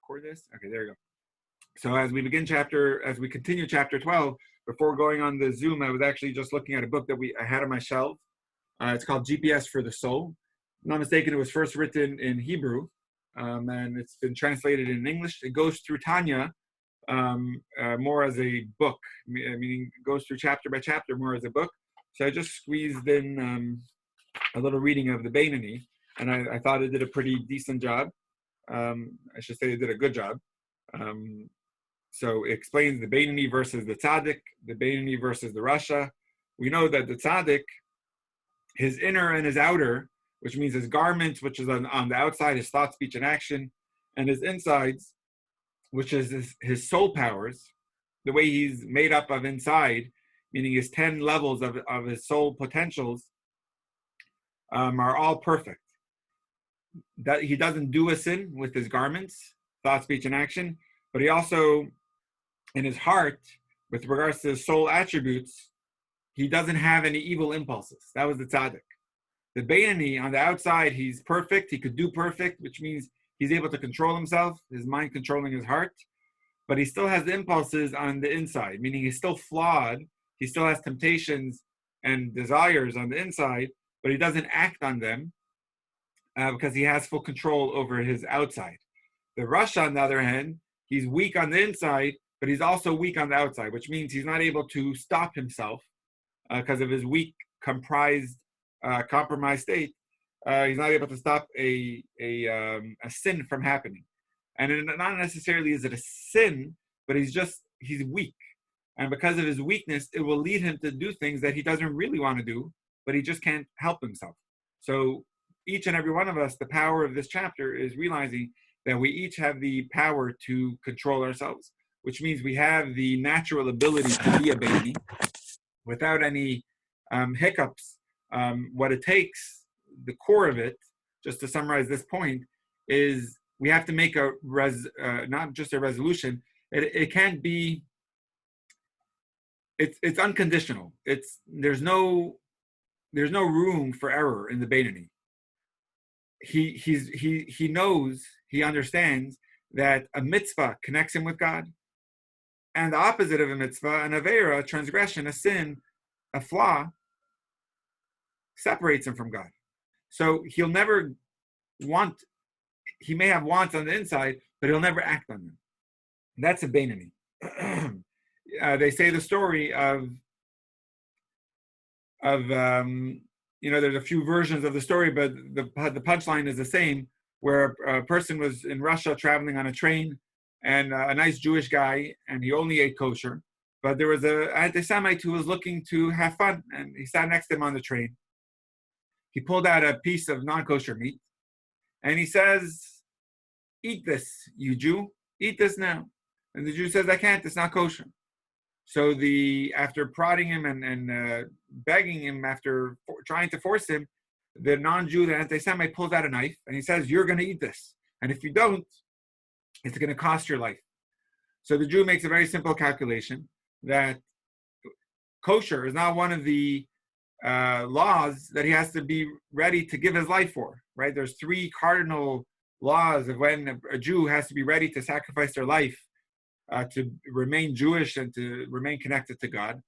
record this? Okay, there we go. So as we continue chapter 12, before going on the Zoom, I was actually just looking at a book that I had on my shelf. It's called GPS for the Soul. If I'm not mistaken, it was first written in Hebrew, and it's been translated in English. It goes through Tanya more as a book, meaning it goes through chapter by chapter more as a book. So I just squeezed in a little reading of the Beinoni, and I thought it did a pretty decent job. I should say it did a good job. So it explains the Beinoni versus the Tzaddik, the Beinoni versus the Rasha. We know that the Tzaddik, his inner and his outer, which means his garments, which is on the outside, his thought, speech, and action, and his insides, which is his soul powers, the way he's made up of inside, meaning his 10 levels of his soul potentials, are all perfect. That he doesn't do a sin with his garments, thought, speech, and action, but he also, in his heart, with regards to his soul attributes, he doesn't have any evil impulses. That was the tzaddik. The Beinoni, on the outside, he's perfect. He could do perfect, which means he's able to control himself, his mind controlling his heart, but he still has the impulses on the inside, meaning he's still flawed. He still has temptations and desires on the inside, but he doesn't act on them because he has full control over his outside. The Rasha, on the other hand, he's weak on the inside, but he's also weak on the outside, which means he's not able to stop himself because of his weak, compromised state. He's not able to stop a sin from happening. And not necessarily is it a sin, but he's weak. And because of his weakness, it will lead him to do things that he doesn't really want to do, but he just can't help himself. So each and every one of us, the power of this chapter is realizing that we each have the power to control ourselves, which means we have the natural ability to be a baby without any hiccups. What it takes, the core of it, just to summarize this point, is we have to make not just a resolution. It can't be. It's unconditional. There's no room for error in the Beinoni. He knows, he understands that a mitzvah connects him with God, and the opposite of a mitzvah, an avera, a transgression, a sin, a flaw, separates him from God. So he'll never want. He may have wants on the inside, but he'll never act on them. That's a Beinoni. They say the story of there's a few versions of the story, but the punchline is the same, where a person was in Russia traveling on a train, and a nice Jewish guy, and he only ate kosher, but there was an anti-Semite who was looking to have fun, and he sat next to him on the train. He pulled out a piece of non-kosher meat, and he says, "Eat this, you Jew. Eat this now." And the Jew says, "I can't. It's not kosher." So after prodding him and begging him, after trying to force him, the non-Jew, the anti-Semite, pulls out a knife and he says, "You're going to eat this. And if you don't, it's going to cost your life." So the Jew makes a very simple calculation that kosher is not one of the laws that he has to be ready to give his life for, right? There's 3 cardinal laws of when a Jew has to be ready to sacrifice their life to remain Jewish and to remain connected to God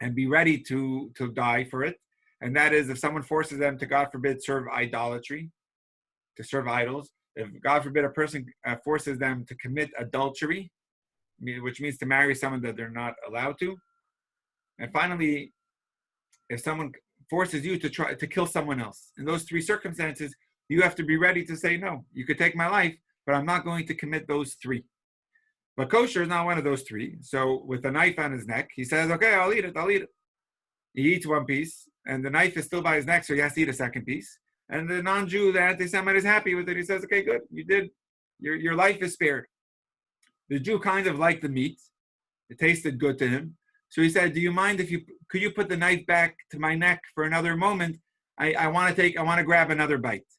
and be ready to die for it. And that is, if someone forces them to, God forbid, serve idolatry, to serve idols, if, God forbid, a person forces them to commit adultery, which means to marry someone that they're not allowed to. And finally, if someone forces you to try to kill someone else, in those 3 circumstances, you have to be ready to say, "No, you could take my life, but I'm not going to commit those 3. But kosher is not one of those 3. So with a knife on his neck, he says, "Okay, I'll eat it. He eats 1 piece, and the knife is still by his neck, so he has to eat a 2nd piece. And the non-Jew, the anti-Semite, is happy with it. He says, "Okay, good. You did. Your life is spared." The Jew kind of liked the meat. It tasted good to him. So he said, "Do you mind could you put the knife back to my neck for another moment? I want to grab another bite."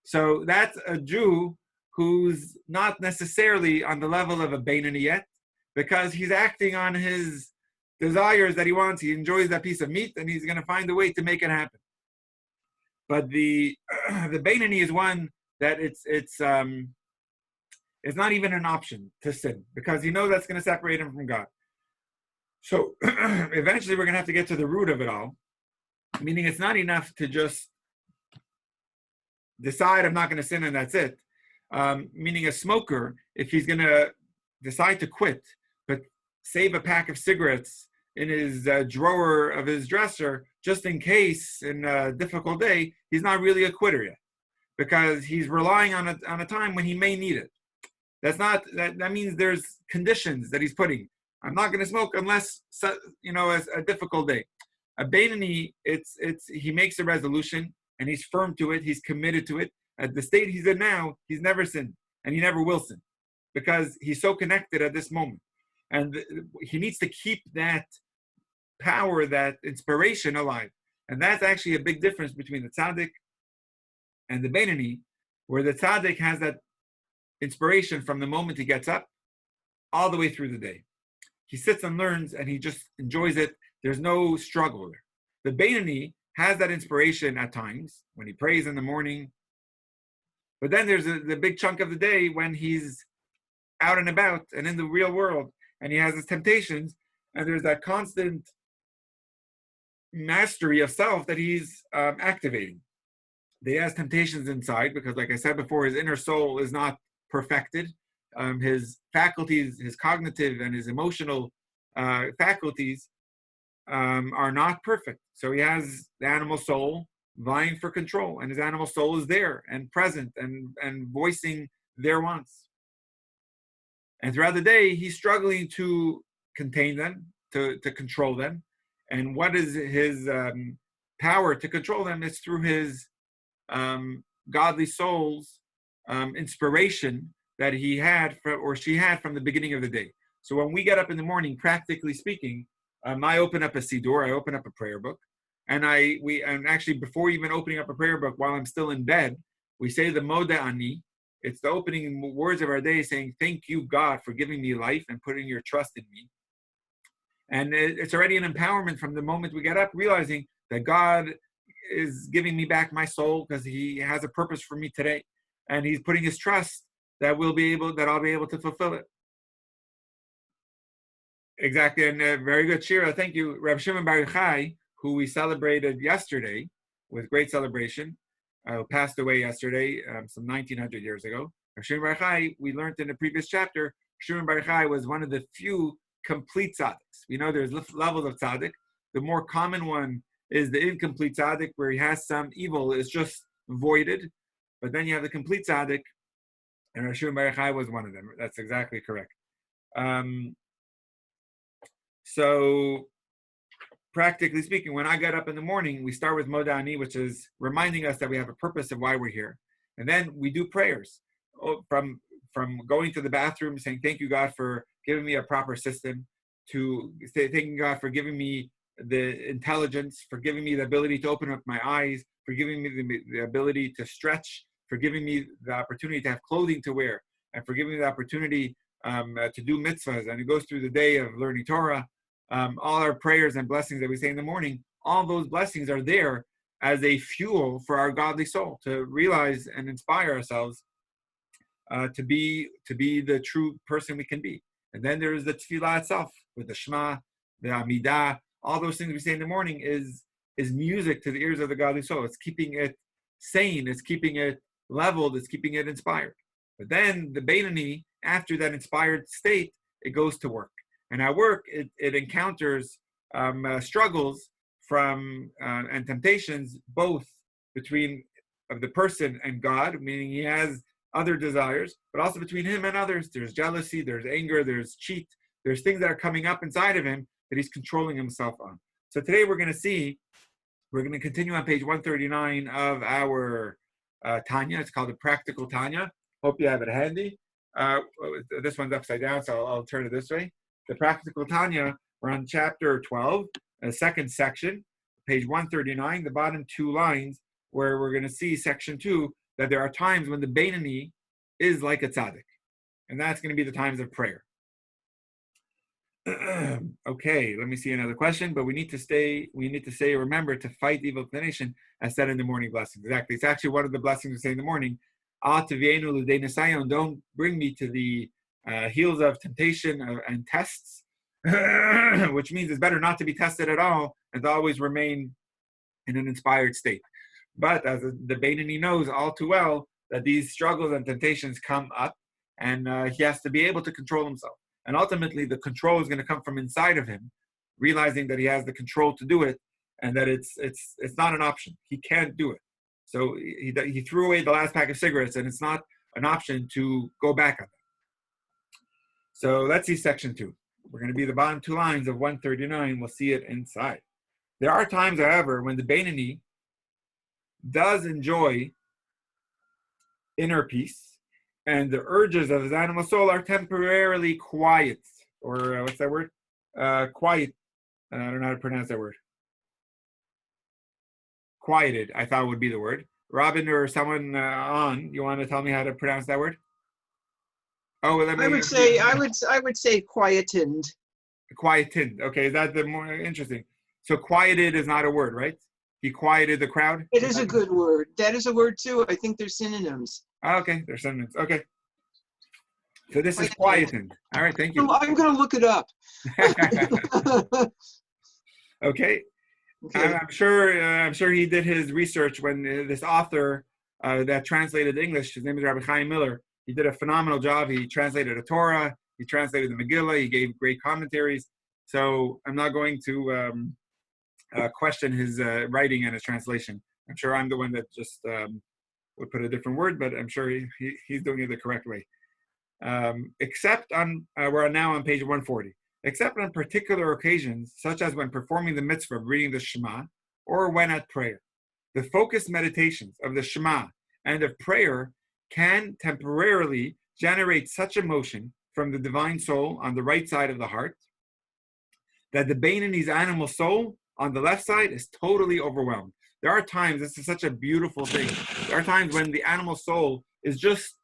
So that's a Jew who's not necessarily on the level of a Beinoni yet, because he's acting on his desires that he wants. He enjoys that piece of meat, and he's going to find a way to make it happen. But the Beinoni is one that it's It's not even an option to sin because he knows that's going to separate him from God. So eventually we're going to have to get to the root of it all, meaning it's not enough to just decide I'm not going to sin and that's it. Meaning a smoker, if he's going to decide to quit, but save a pack of cigarettes in his drawer of his dresser, just in case in a difficult day, he's not really a quitter yet because he's relying on a time when he may need it. That means there's conditions that he's putting. I'm not going to smoke unless, as a difficult day. A Beinoni, he makes a resolution and he's firm to it. He's committed to it. At the state he's in now, he's never sinned and he never will sin because he's so connected at this moment. And he needs to keep that power, that inspiration alive. And that's actually a big difference between the tzaddik and the Beinoni, where the tzaddik has that inspiration from the moment he gets up all the way through the day. He sits and learns and he just enjoys it. There's no struggle there. The Beinoni has that inspiration at times when he prays in the morning, but then there's the big chunk of the day when he's out and about and in the real world and he has his temptations, and there's that constant mastery of self that he's activating. He has temptations inside because, like I said before, his inner soul is not perfected. His faculties, his cognitive and his emotional faculties are not perfect. So he has the animal soul vying for control, and his animal soul is there and present and voicing their wants. And throughout the day, he's struggling to contain them, to control them. And what is his power to control them? It's through his godly soul's inspiration that he had or she had from the beginning of the day. So when we get up in the morning, practically speaking, I open up a siddur, I open up a prayer book, and actually before even opening up a prayer book, while I'm still in bed, we say the Moda Ani. It's the opening words of our day, saying, "Thank you, God, for giving me life and putting your trust in me." And it's already an empowerment from the moment we get up, realizing that God is giving me back my soul because He has a purpose for me today, and He's putting His trust that I'll be able to fulfill it. Exactly, and very good, Shira. Thank you, Reb Shimon Bar Yochai, who we celebrated yesterday with great celebration, passed away yesterday, some 1900 years ago. Reb Shimon Bar Yochai, we learned in the previous chapter, Shimon Bar Yochai was one of the few complete tzaddiks. We know there's levels of tzaddik. The more common one is the incomplete tzaddik, where he has some evil, is just voided. But then you have the complete tzaddik, and Reb Shimon Bar Yochai was one of them. That's exactly correct. So, practically speaking, when I get up in the morning, we start with Moda Ani, which is reminding us that we have a purpose of why we're here. And then we do prayers from going to the bathroom, saying, "Thank you, God, for giving me a proper system," to thanking God for giving me the intelligence, for giving me the ability to open up my eyes, for giving me the ability to stretch, for giving me the opportunity to have clothing to wear, and for giving me the opportunity to do mitzvahs. And it goes through the day of learning Torah. All our prayers and blessings that we say in the morning, all those blessings are there as a fuel for our godly soul to realize and inspire ourselves to be the true person we can be. And then there is the tefillah itself with the Shema, the Amidah, all those things we say in the morning is music to the ears of the godly soul. It's keeping it sane, it's keeping it leveled, it's keeping it inspired. But then the Beinoni, after that inspired state, it goes to work. And at work, it encounters struggles from and temptations, both between the person and God, meaning he has other desires, but also between him and others. There's jealousy, there's anger, there's cheat, there's things that are coming up inside of him that he's controlling himself on. So today we're going to continue on page 139 of our Tanya. It's called the Practical Tanya. Hope you have it handy. This one's upside down, so I'll turn it this way. The Practical Tanya, we're on chapter 12, the second section, page 139, the bottom two lines, where we're going to see section 2, that there are times when the Beinoni is like a tzaddik. And that's going to be the times of prayer. Okay, let me see another question, but we need to say, remember to fight evil inclination as said in the morning blessings. Exactly. It's actually one of the blessings we say in the morning. Don't bring me to the heels of temptation and tests, which means it's better not to be tested at all and to always remain in an inspired state. But as the Beinoni knows all too well, that these struggles and temptations come up, and he has to be able to control himself. And ultimately, the control is going to come from inside of him, realizing that he has the control to do it, and that it's not an option. He can't do it. So he threw away the last pack of cigarettes, and it's not an option to go back on that. So let's see section 2. We're going to be the bottom 2 lines of 139. We'll see it inside. There are times, however, when the Beinoni does enjoy inner peace, and the urges of his animal soul are temporarily quiet, or what's that word? Quiet. I don't know how to pronounce that word. Quieted, I thought would be the word. Robin or someone on, you want to tell me how to pronounce that word? Oh, well, I would say quietened. Quietened. Okay, is that the more interesting? So quieted is not a word, right? He quieted the crowd. It is a good word. That is a word too. I think they're synonyms. Okay, they're synonyms. Okay. So this is quietened. All right, thank you. I'm going to look it up. Okay. I'm sure he did his research when this author that translated English, his name is Rabbi Chaim Miller. He did a phenomenal job. He translated a Torah. He translated the Megillah. He gave great commentaries. So I'm not going to question his writing and his translation. I'm sure I'm the one that just would put a different word, but I'm sure he's doing it the correct way. Except on, we're now on page 140. Except on particular occasions, such as when performing the mitzvah of reading the Shema, or when at prayer. The focused meditations of the Shema and of prayer can temporarily generate such emotion from the divine soul on the right side of the heart that the Beinoni's animal soul on the left side is totally overwhelmed. There are times, this is such a beautiful thing, there are times when the animal soul is just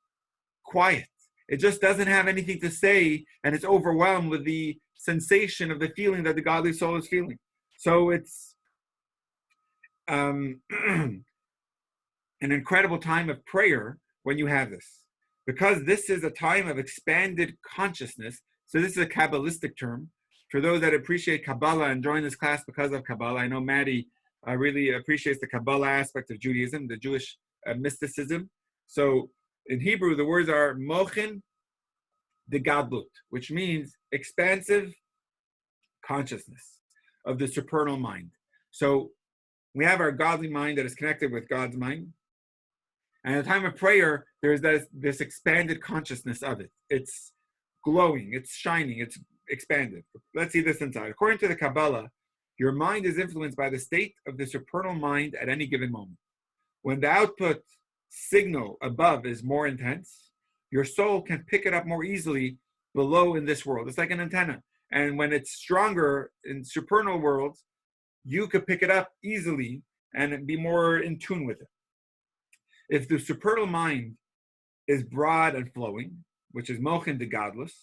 quiet. It just doesn't have anything to say, and it's overwhelmed with the sensation of the feeling that the godly soul is feeling. So it's an incredible time of prayer when you have this, because this is a time of expanded consciousness. So this is a Kabbalistic term. For those that appreciate Kabbalah and join this class because of Kabbalah, I know Maddie really appreciates the Kabbalah aspect of Judaism, the Jewish mysticism. So in Hebrew, the words are Mochin de Gadlut, which means expansive consciousness of the supernal mind. So we have our godly mind that is connected with God's mind. And at the time of prayer, there's this expanded consciousness of it. It's glowing, it's shining, it's expanded. Let's see this inside. According to the Kabbalah, your mind is influenced by the state of the supernal mind at any given moment. When the output signal above is more intense, your soul can pick it up more easily below in this world. It's like an antenna. And when it's stronger in supernal worlds, you could pick it up easily and be more in tune with it. If the supernal mind is broad and flowing, which is mochin de gadlus,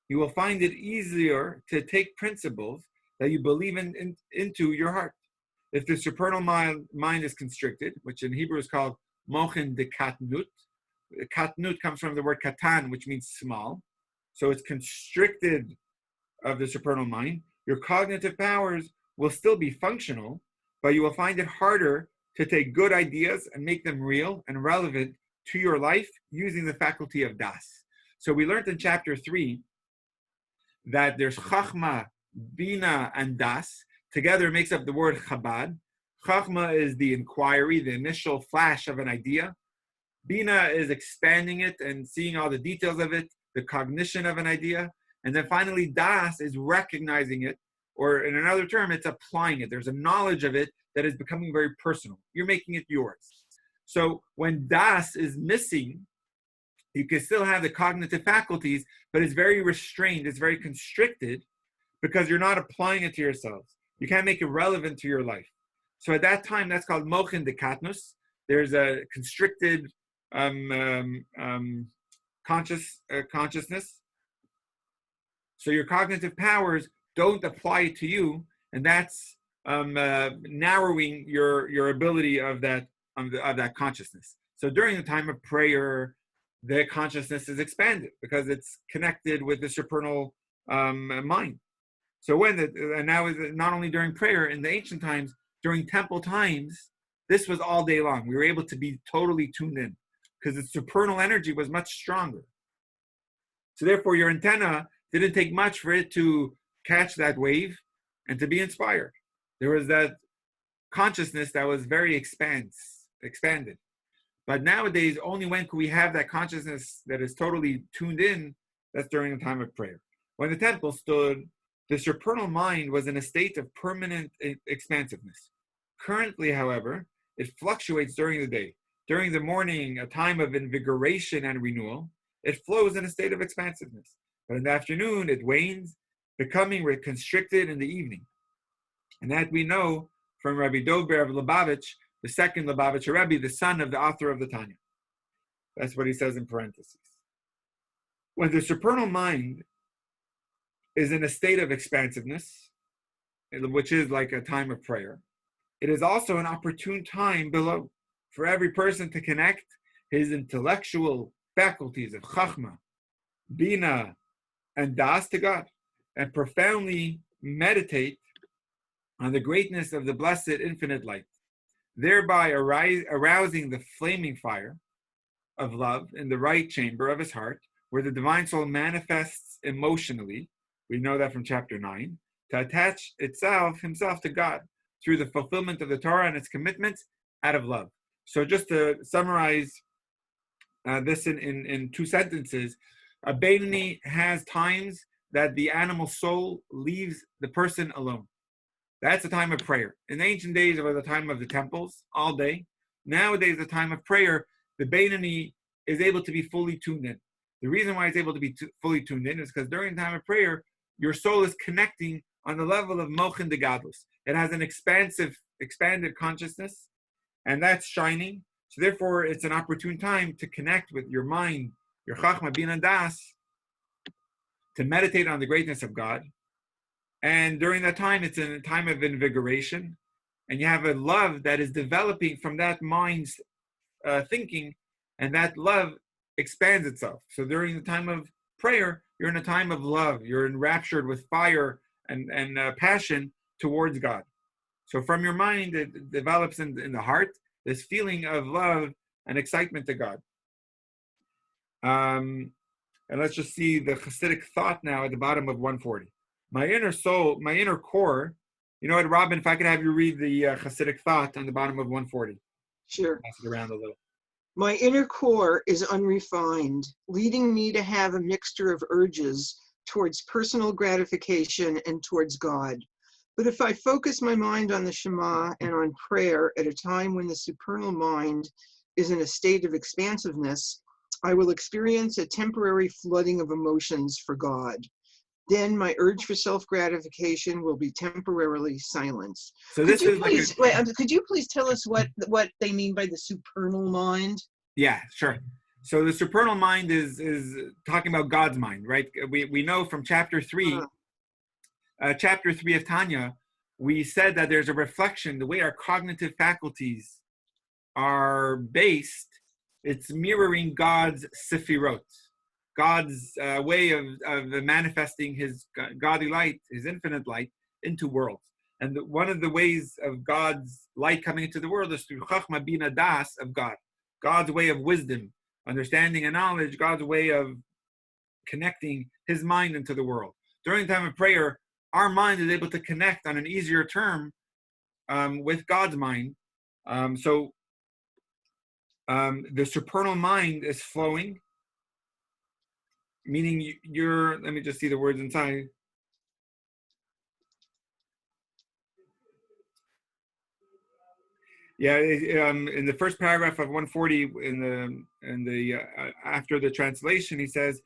you will find it easier to take principles that you believe in into your heart. If the supernal mind is constricted, which in Hebrew is called mochin de katnut, katnut comes from the word katan, which means small. So it's constricted of the supernal mind. Your cognitive powers will still be functional, but you will find it harder to take good ideas and make them real and relevant to your life using the faculty of das. So we learned in chapter 3 that there's chachma, bina, and das. Together makes up the word Chabad. Chachma is the inquiry, the initial flash of an idea. Bina is expanding it and seeing all the details of it, the cognition of an idea. And then finally, das is recognizing it, or in another term, it's applying it. There's a knowledge of it that is becoming very personal. You're making it yours. So when das is missing, you can still have the cognitive faculties, but it's very restrained, it's very constricted, because you're not applying it to yourselves. You can't make it relevant to your life. So at that time, that's called mochin de katnus. There's a constricted consciousness. So your cognitive powers don't apply it to you, and that's narrowing your ability of that consciousness. So during the time of prayer, the consciousness is expanded because it's connected with the supernal mind. So and now is not only during prayer, in the ancient times, during temple times, this was all day long. We were able to be totally tuned in because the supernal energy was much stronger. So therefore, your antenna didn't take much for it to catch that wave and to be inspired. There was that consciousness that was very expanded. But nowadays, only when can we have that consciousness that is totally tuned in? That's during the time of prayer. When the temple stood, the supernal mind was in a state of permanent expansiveness. Currently, however, it fluctuates during the day. During the morning, a time of invigoration and renewal, it flows in a state of expansiveness. But in the afternoon, it wanes, becoming constricted in the evening. And that we know from Rabbi Dober of Lubavitch, the second Lubavitcher Rebbe, the son of the author of the Tanya. That's what he says in parentheses. When the supernal mind is in a state of expansiveness, which is like a time of prayer, it is also an opportune time below for every person to connect his intellectual faculties of Chachma, Bina, and Das to God, and profoundly meditate on the greatness of the blessed infinite light, thereby arousing the flaming fire of love in the right chamber of his heart, where the divine soul manifests emotionally, we know that from chapter 9, to attach himself to God through the fulfillment of the Torah and its commitments out of love. So just to summarize this in 2 sentences, a Beinoni has times that the animal soul leaves the person alone. That's a time of prayer. In the ancient days, it was a time of the temples all day. Nowadays, the time of prayer, the Beinoni is able to be fully tuned in. The reason why it's able to be fully tuned in is because during the time of prayer, your soul is connecting on the level of Mochin de Gadlus. It has an expanded consciousness, and that's shining. So therefore, it's an opportune time to connect with your mind, your Chachma, Bina, Das, to meditate on the greatness of God. And during that time, it's a time of invigoration, and you have a love that is developing from that mind's thinking, and that love expands itself. So during the time of prayer, you're in a time of love. You're enraptured with fire and passion towards God. So from your mind, it develops in the heart this feeling of love and excitement to God. And let's just see the Hasidic thought now at the bottom of 140. My inner soul, my inner core. You know what, Robin, if I could have you read the Hasidic thought on the bottom of 140. Sure. Pass it around a little. My inner core is unrefined, leading me to have a mixture of urges towards personal gratification and towards God. But if I focus my mind on the Shema and on prayer at a time when the supernal mind is in a state of expansiveness, I will experience a temporary flooding of emotions for God. Then my urge for self-gratification will be temporarily silenced. So Could this you is please, like could you please tell us what they mean by the supernal mind? yeah, sure. So the supernal mind is talking about God's mind, right? We know from chapter 3 of Tanya, we said that there's a reflection, the way our cognitive faculties are based, it's mirroring God's sefirot, God's way of manifesting his godly light, his infinite light, into worlds. And one of the ways of God's light coming into the world is through Chachma Bina Das of God, God's way of wisdom, understanding and knowledge, God's way of connecting his mind into the world. During the time of prayer, our mind is able to connect on an easier term with God's mind. So the supernal mind is flowing, meaning you're, let me just see the words inside. Yeah, in the first paragraph of 140, in the after the translation, he says,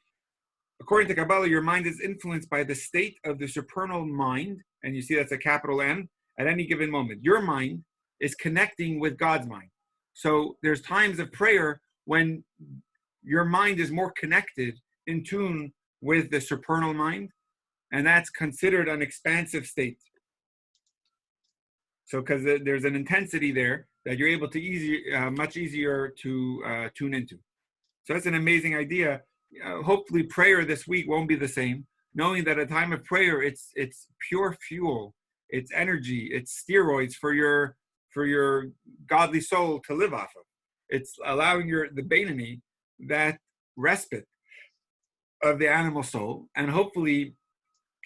according to Kabbalah, your mind is influenced by the state of the supernal mind, and you see that's a capital M, at any given moment. Your mind is connecting with God's mind. So there's times of prayer when your mind is more connected, in tune with the supernal mind, and that's considered an expansive state. So because there's an intensity there, that you're able to much easier to tune into. So that's an amazing idea. Hopefully prayer this week won't be the same, knowing that at a time of prayer, it's pure fuel, it's energy, it's steroids for your godly soul to live off of. It's allowing the Beinoni that respite of the animal soul, and hopefully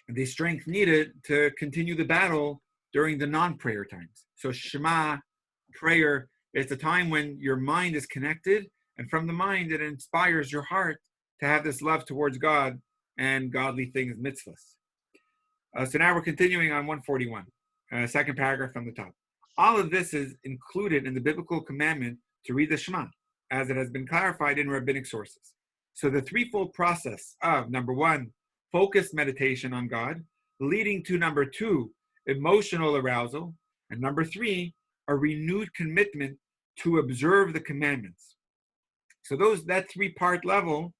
the strength needed to continue the battle during the non-prayer times. So Shema, prayer, it's a time when your mind is connected, and from the mind it inspires your heart to have this love towards God and godly things, mitzvahs. So now we're continuing on 141, second paragraph from the top. All of this is included in the biblical commandment to read the Shema, as it has been clarified in rabbinic sources. So the threefold process of, number one, focused meditation on God, leading to, number two, emotional arousal, and number three, a renewed commitment to observe the commandments. So that threefold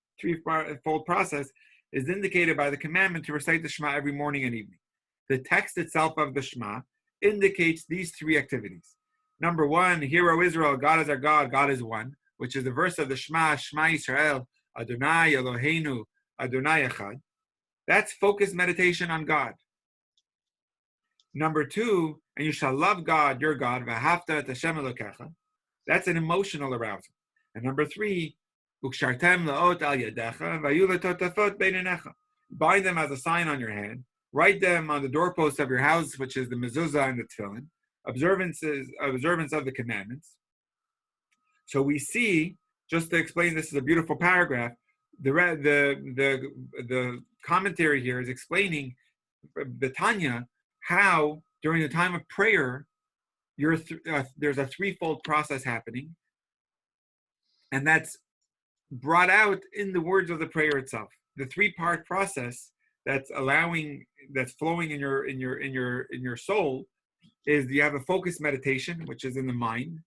process is indicated by the commandment to recite the Shema every morning and evening. The text itself of the Shema indicates these three activities. Number one, Hear, O Israel, God is our God, God is one, which is the verse of the Shema, Shema Yisrael, Adonai Eloheinu, Adonai Echad. That's focused meditation on God. Number two, and you shall love God, your God, v'ahavta et Hashem Elokecha. That's an emotional arousal. And number three, ukshartem la'ot al yadecha, v'ayu l'totafot beinenecha. Bind them as a sign on your hand. Write them on the doorposts of your house, which is the mezuzah and the tefillin. Observance of the commandments. So we see, just to explain, this is a beautiful paragraph. The commentary here is explaining the Tanya how during the time of prayer there's a threefold process happening, and that's brought out in the words of the prayer itself. The three-part process that's flowing in your soul is you have a focused meditation, which is in the mind.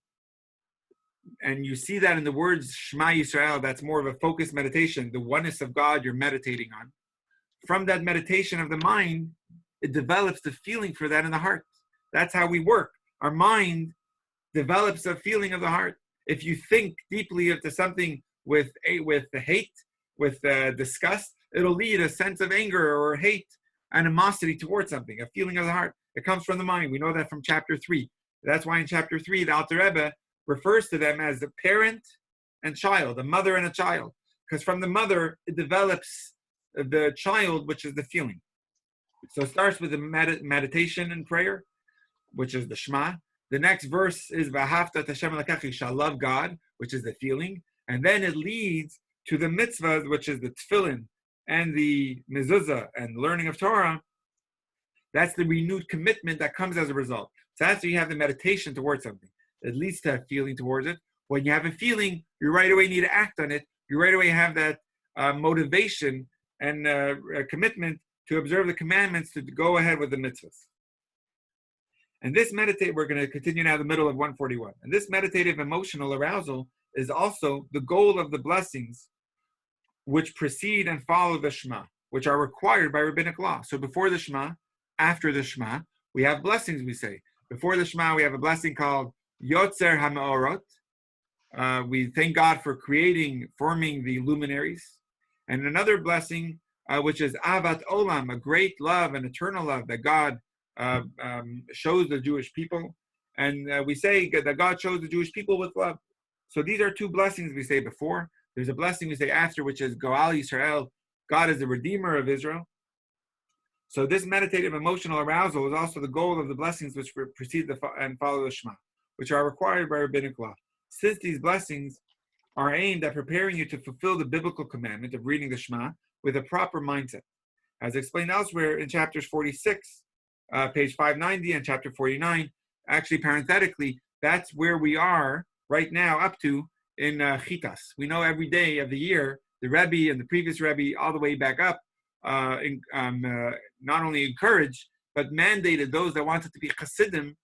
And you see that in the words Shema Yisrael, that's more of a focused meditation, the oneness of God you're meditating on. From that meditation of the mind, it develops the feeling for that in the heart. That's how we work. Our mind develops a feeling of the heart. If you think deeply into something with hate, with disgust, it'll lead a sense of anger or hate, animosity towards something, a feeling of the heart. It comes from the mind. We know that from chapter 3. That's why in chapter 3, the Alter Rebbe refers to them as the parent and child, a mother and a child. Because from the mother, it develops the child, which is the feeling. So it starts with the meditation and prayer, which is the Shema. The next verse is V'ahavta et Hashem Elokecha, you shall love God, which is the feeling. And then it leads to the mitzvahs, which is the tefillin and the mezuzah and learning of Torah. That's the renewed commitment that comes as a result. So after you have the meditation towards something, it leads to a feeling towards it. When you have a feeling, you right away need to act on it. You right away have that motivation and commitment to observe the commandments, to go ahead with the mitzvahs. And this we're going to continue now the middle of 141. And this meditative emotional arousal is also the goal of the blessings which precede and follow the Shema, which are required by rabbinic law. So before the Shema, after the Shema, we have blessings, we say. Before the Shema, we have a blessing called Yotzer HaMeorot. We thank God for forming the luminaries. And another blessing, which is Avat Olam, a great love, an eternal love that God shows the Jewish people. And we say that God shows the Jewish people with love. So these are two blessings we say before. There's a blessing we say after, which is Goal Yisrael. God is the Redeemer of Israel. So this meditative emotional arousal is also the goal of the blessings which precede and follow the Shema, which are required by rabbinic law. Since these blessings are aimed at preparing you to fulfill the biblical commandment of reading the Shema with a proper mindset. As explained elsewhere in chapters 46, page 590, and chapter 49, actually parenthetically, that's where we are right now up to in Chitas. We know every day of the year, the Rebbe and the previous Rebbe, all the way back up, not only encouraged, but mandated those that wanted to be Chassidim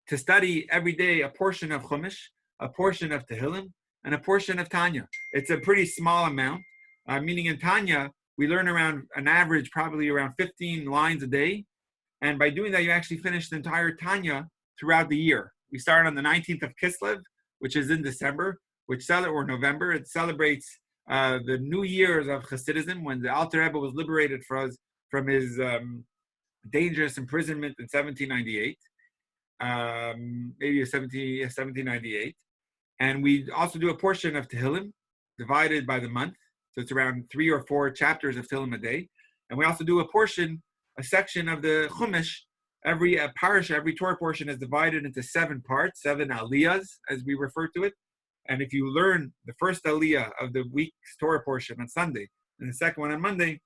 to study every day a portion of Chumash, a portion of Tehillim, and a portion of Tanya. It's a pretty small amount, meaning in Tanya, we learn around an average, probably around 15 lines a day. And by doing that, you actually finish the entire Tanya throughout the year. we start on the 19th of Kislev, which is in December, or November. It celebrates the New Year's of Hasidism, when the Alter Rebbe was liberated for us from his dangerous imprisonment in 1798, maybe 1798. And we also do a portion of Tehillim, divided by the month. So it's around 3 or 4 chapters of Tehillim a day. And we also do a section of the Chumash. Every parasha, every Torah portion is divided into 7 parts, 7 aliyahs, as we refer to it. And if you learn the first aliyah of the week's Torah portion on Sunday, and the second one on Monday,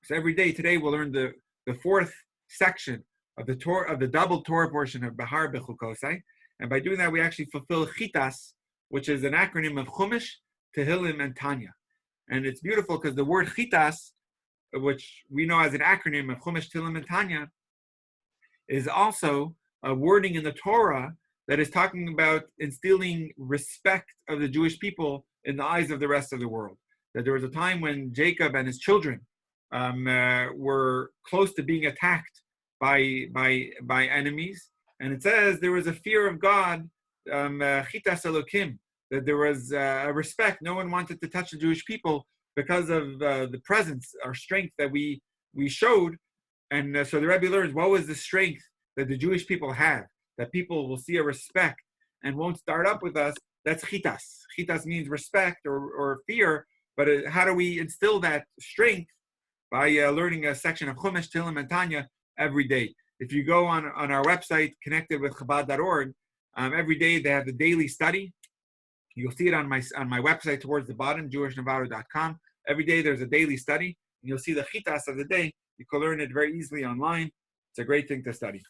so every day, today we'll learn the 4th section of the Torah, of the double Torah portion of Bahar Bechukosai. And by doing that, we actually fulfill Chitas, which is an acronym of Chumash, Tehillim, and Tanya. And it's beautiful because the word Chitas, which we know as an acronym of Chumash, Tehillim, and Tanya, is also a wording in the Torah that is talking about instilling respect of the Jewish people in the eyes of the rest of the world. That there was a time when Jacob and his children were close to being attacked by enemies, and it says there was a fear of God, chitas elokim, that there was a respect. No one wanted to touch the Jewish people because of the presence or strength that we showed. And so the Rebbe learns, what was the strength that the Jewish people have, that people will see a respect and won't start up with us? That's chitas. Chitas means respect or fear, but how do we instill that strength? By learning a section of Chumash, Tehillim, and Tanya every day. If you go on our website, connected with Chabad.org, every day they have the daily study. You'll see it on my website towards the bottom, jewishnavaro.com. Every day there's a daily study, and you'll see the chitas of the day. You can learn it very easily online. It's a great thing to study.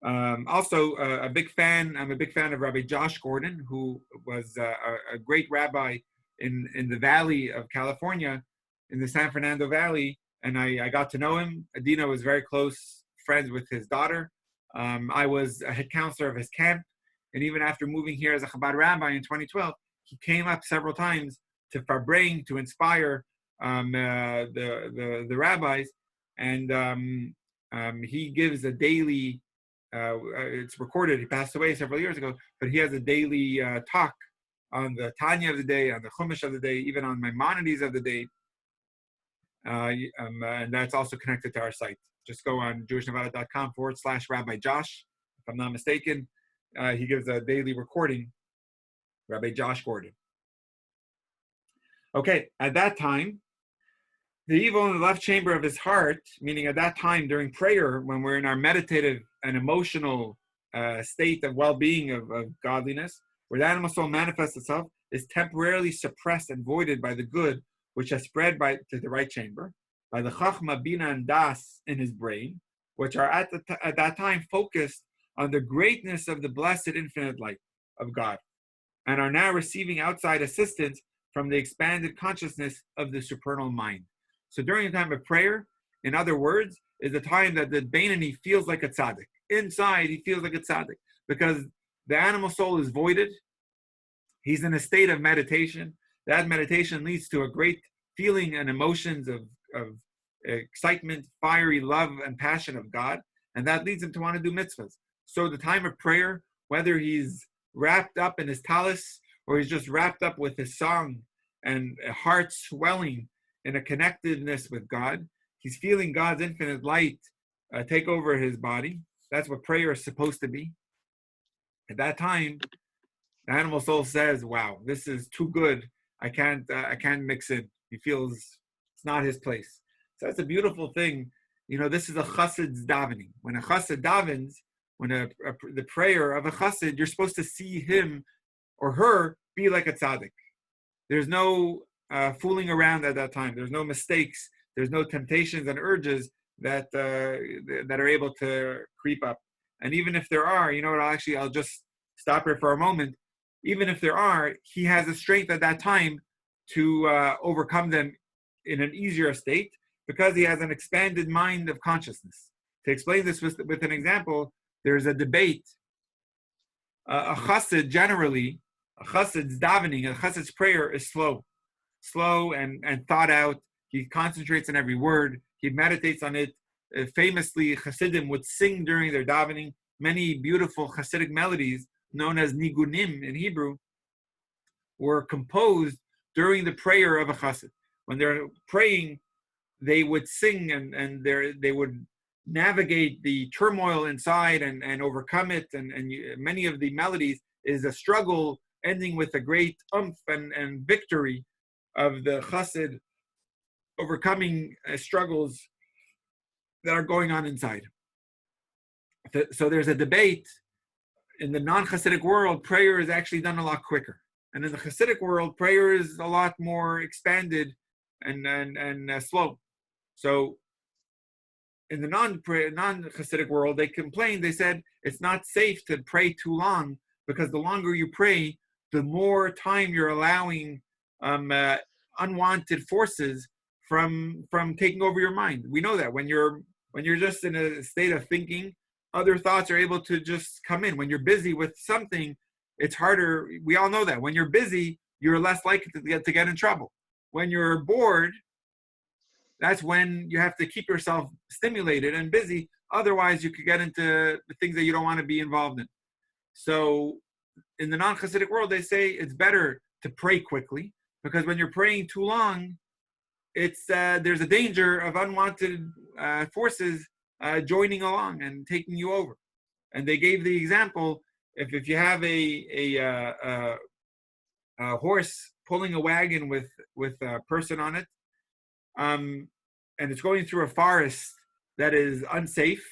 Also, I'm a big fan of Rabbi Josh Gordon, who was a great rabbi in the Valley of California, in the San Fernando Valley, and I got to know him. Adina was very close friends with his daughter. I was a head counselor of his camp, and even after moving here as a Chabad rabbi in 2012, he came up several times to Farbring to inspire the rabbis, and he gives a daily. It's recorded. He passed away several years ago, but he has a daily talk on the Tanya of the day, on the Chumash of the day, even on Maimonides of the day. And that's also connected to our site. Just go on jewishnavara.com/Rabbi Josh. If I'm not mistaken, he gives a daily recording, Rabbi Josh Gordon. Okay, at that time, the evil in the left chamber of his heart, meaning at that time during prayer, when we're in our meditative and emotional state of well-being, of godliness, where the animal soul manifests itself, is temporarily suppressed and voided by the good which has spread to the right chamber, by the Chachma, Bina, and Das in his brain, which are at that time focused on the greatness of the blessed infinite light of God, and are now receiving outside assistance from the expanded consciousness of the supernal mind. So during the time of prayer, in other words, is the time that the Beinoni feels like a tzaddik. Inside, he feels like a tzaddik, because the animal soul is voided. He's in a state of meditation. That meditation leads to a great feeling and emotions of excitement, fiery love and passion of God, and that leads him to want to do mitzvahs. So the time of prayer, whether he's wrapped up in his talis or he's just wrapped up with his song and a heart swelling in a connectedness with God, he's feeling God's infinite light take over his body. That's what prayer is supposed to be. At that time, the animal soul says, wow, this is too good. I can't mix in. He feels it's not his place. So that's a beautiful thing. You know, this is a chassid's davening. When a chassid davens, when the prayer of a chassid, you're supposed to see him or her be like a tzaddik. There's no fooling around at that time. There's no mistakes. There's no temptations and urges that are able to creep up. And even if there are, you know what, I'll just stop here for a moment. Even if there are, he has the strength at that time to overcome them in an easier state, because he has an expanded mind of consciousness. To explain this with an example, there's a debate. A chassid generally, a chassid's davening, a chassid's prayer is slow and thought out. He concentrates on every word. He meditates on it. Famously, chassidim would sing during their davening, many beautiful Hasidic melodies known as nigunim in Hebrew were composed during the prayer of a chassid. When they're praying, they would sing and they would navigate the turmoil inside and overcome it. And many of the melodies is a struggle ending with a great and victory of the chassid overcoming struggles that are going on inside. So there's a debate. In the non-Hasidic world, prayer is actually done a lot quicker. And in the Hasidic world, prayer is a lot more expanded and slow. So in the non-Hasidic world, they complained, they said, it's not safe to pray too long because the longer you pray, the more time you're allowing unwanted forces from taking over your mind. We know that when you're just in a state of thinking, other thoughts are able to just come in. When you're busy with something, it's harder. We all know that. When you're busy, you're less likely to get in trouble. When you're bored, that's when you have to keep yourself stimulated and busy. Otherwise, you could get into the things that you don't want to be involved in. So in the non-Hasidic world, they say it's better to pray quickly because when you're praying too long, there's a danger of unwanted forces joining along and taking you over. And they gave the example, if you have a horse pulling a wagon with a person on it, and it's going through a forest that is unsafe,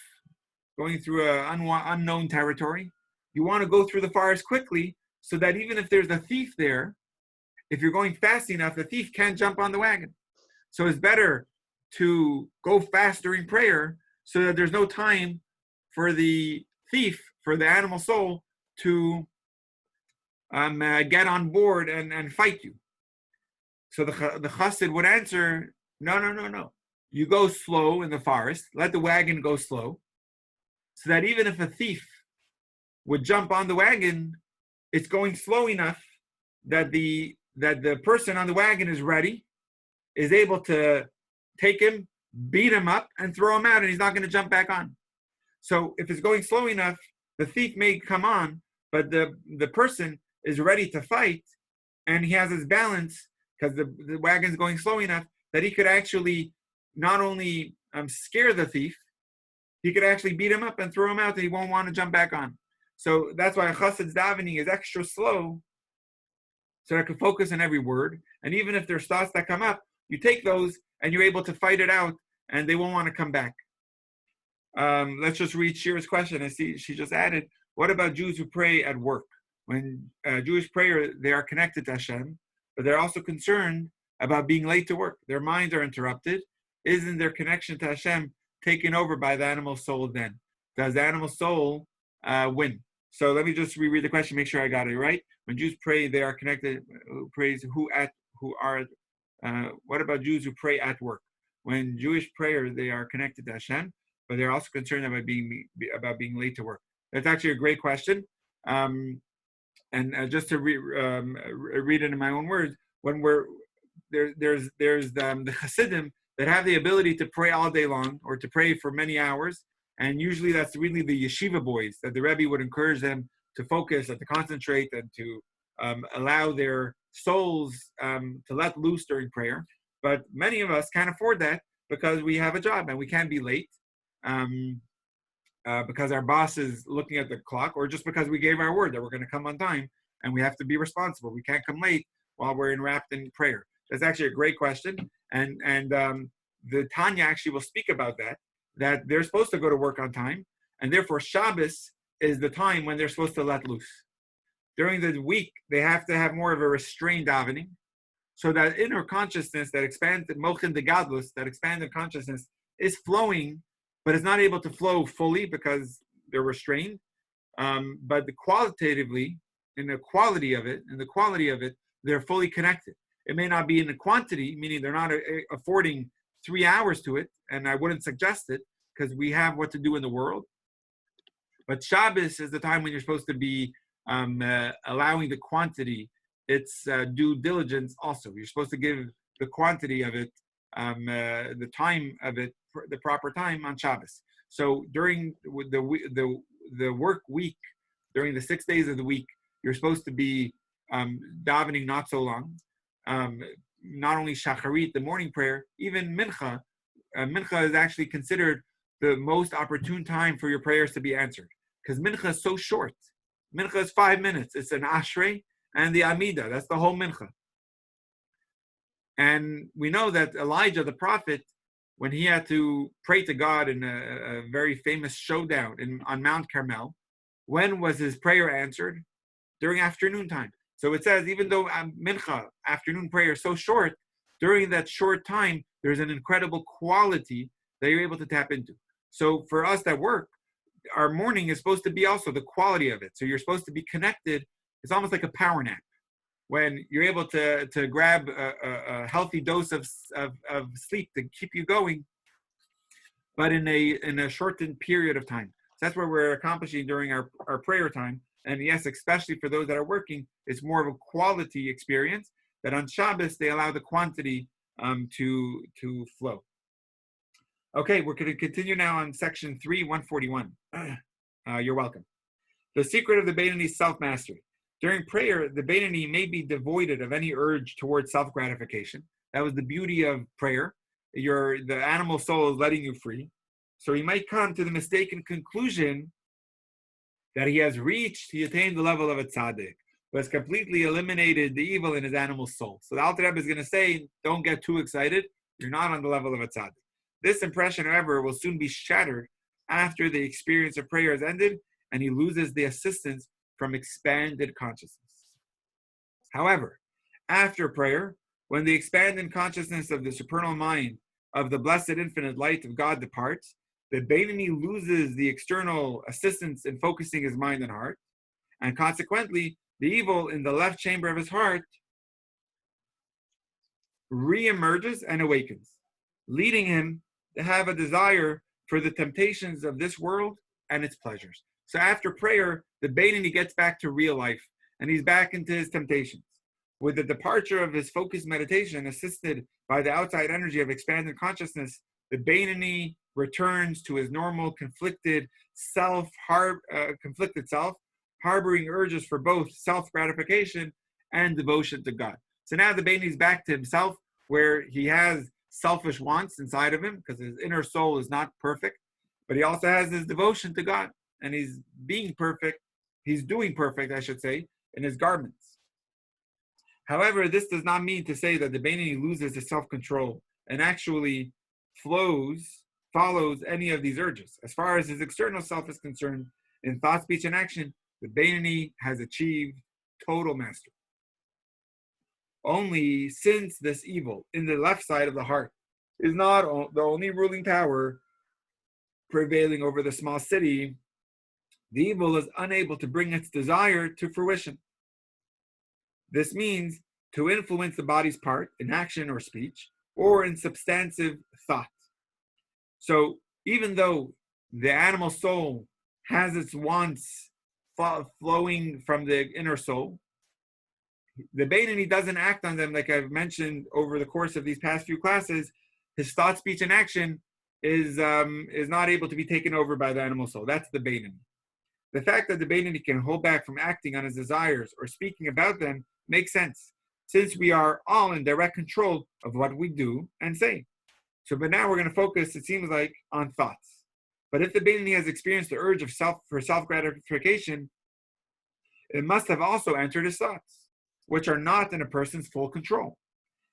going through an unknown territory, you want to go through the forest quickly so that even if there's a thief there, if you're going fast enough, the thief can't jump on the wagon. So it's better to go fast during prayer so that there's no time for the thief, for the animal soul, to get on board and fight you. So the chassid would answer, no. You go slow in the forest, let the wagon go slow, so that even if a thief would jump on the wagon, it's going slow enough that the person on the wagon is ready, is able to take him, beat him up, and throw him out, and he's not going to jump back on. So if it's going slow enough, the thief may come on, but the person is ready to fight, and he has his balance because the wagon's going slow enough that he could actually not only scare the thief, he could actually beat him up and throw him out that he won't want to jump back on. So that's why a chassid's davening is extra slow, so I can focus on every word. And even if there's thoughts that come up, you take those and you're able to fight it out, and they won't want to come back. Let's just read Shira's question. I see she just added, what about Jews who pray at work? When Jewish prayer, they are connected to Hashem, but they're also concerned about being late to work. Their minds are interrupted. Isn't their connection to Hashem taken over by the animal soul then? Does the animal soul win? So let me just reread the question, make sure I got it right. When Jews pray, they are connected. What about Jews who pray at work? When Jewish prayer, they are connected to Hashem, but they're also concerned about being late to work. That's actually a great question. And just to read it in my own words, when there's the Hasidim that have the ability to pray all day long or to pray for many hours, and usually that's really the yeshiva boys that the Rebbe would encourage them to focus and to concentrate and to allow their souls to let loose during prayer. But many of us can't afford that because we have a job and we can't be late because our boss is looking at the clock, or just because we gave our word that we're going to come on time and we have to be responsible. We can't come late while we're enwrapped in prayer. That's actually a great question. And the Tanya actually will speak about that they're supposed to go to work on time, and therefore Shabbos is the time when they're supposed to let loose. During the week, they have to have more of a restrained davening, so that inner consciousness that expands the mochin de gadlus, that expanded consciousness, is flowing, but it's not able to flow fully because they're restrained. But qualitatively, in the quality of it, they're fully connected. It may not be in the quantity, meaning they're not affording 3 hours to it, and I wouldn't suggest it because we have what to do in the world. But Shabbos is the time when you're supposed to be allowing the quantity its due diligence also. You're supposed to give the quantity of it, the time of it, the proper time on Shabbos. So during the work week, during the 6 days of the week, you're supposed to be davening not so long. Not only shacharit, the morning prayer, even mincha. Mincha is actually considered the most opportune time for your prayers to be answered, because mincha is so short. Mincha is 5 minutes. It's an ashrei and the amida. That's the whole mincha. And we know that Elijah, the prophet, when he had to pray to God in a very famous showdown on Mount Carmel, when was his prayer answered? During afternoon time. So it says, even though mincha, afternoon prayer, is so short, during that short time, there's an incredible quality that you're able to tap into. So for us that work, our morning is supposed to be also the quality of it. So you're supposed to be connected. It's almost like a power nap, when you're able to grab a healthy dose of sleep to keep you going, but in a shortened period of time. So that's what we're accomplishing during our prayer time. And yes, especially for those that are working, it's more of a quality experience, that on Shabbos, they allow the quantity to flow. Okay, we're going to continue now on section 3, 141. You're welcome. The secret of the Beinoni self-mastery. During prayer, the Beinoni may be devoided of any urge towards self-gratification. That was the beauty of prayer. The animal soul is letting you free. So he might come to the mistaken conclusion that he attained the level of a tzaddik, who has completely eliminated the evil in his animal soul. So the Alter Rebbe is going to say, don't get too excited. You're not on the level of a tzaddik. This impression, however, will soon be shattered after the experience of prayer has ended, and he loses the assistance from expanded consciousness. However, after prayer, when the expanded consciousness of the supernal mind of the blessed infinite light of God departs, the Beinoni loses the external assistance in focusing his mind and heart, and consequently, the evil in the left chamber of his heart re-emerges and awakens, leading him to have a desire for the temptations of this world and its pleasures. So after prayer, the Beinoni gets back to real life, and he's back into his temptations. With the departure of his focused meditation, assisted by the outside energy of expanded consciousness, the Beinoni returns to his normal conflicted self, harboring urges for both self-gratification and devotion to God. So now the Beinoni is back to himself, where he has selfish wants inside of him, because his inner soul is not perfect, but he also has his devotion to God, and he's doing perfect, I should say, in his garments. However, this does not mean to say that the Beinoni loses his self-control and actually follows any of these urges. As far as his external self is concerned, in thought, speech, and action, the Beinoni has achieved total mastery. Only since this evil in the left side of the heart is not the only ruling power prevailing over the small city, the evil is unable to bring its desire to fruition. This means to influence the body's part in action or speech, or in substantive thought. So even though the animal soul has its wants flowing from the inner soul, the Beinoni doesn't act on them, like I've mentioned over the course of these past few classes. His thought, speech, and action is not able to be taken over by the animal soul. That's the Beinoni. The fact that the Beinoni can hold back from acting on his desires or speaking about them makes sense, since we are all in direct control of what we do and say. So, but now we're going to focus, it seems like, on thoughts. But if the Beinoni has experienced the urge of self-gratification, it must have also entered his thoughts, which are not in a person's full control.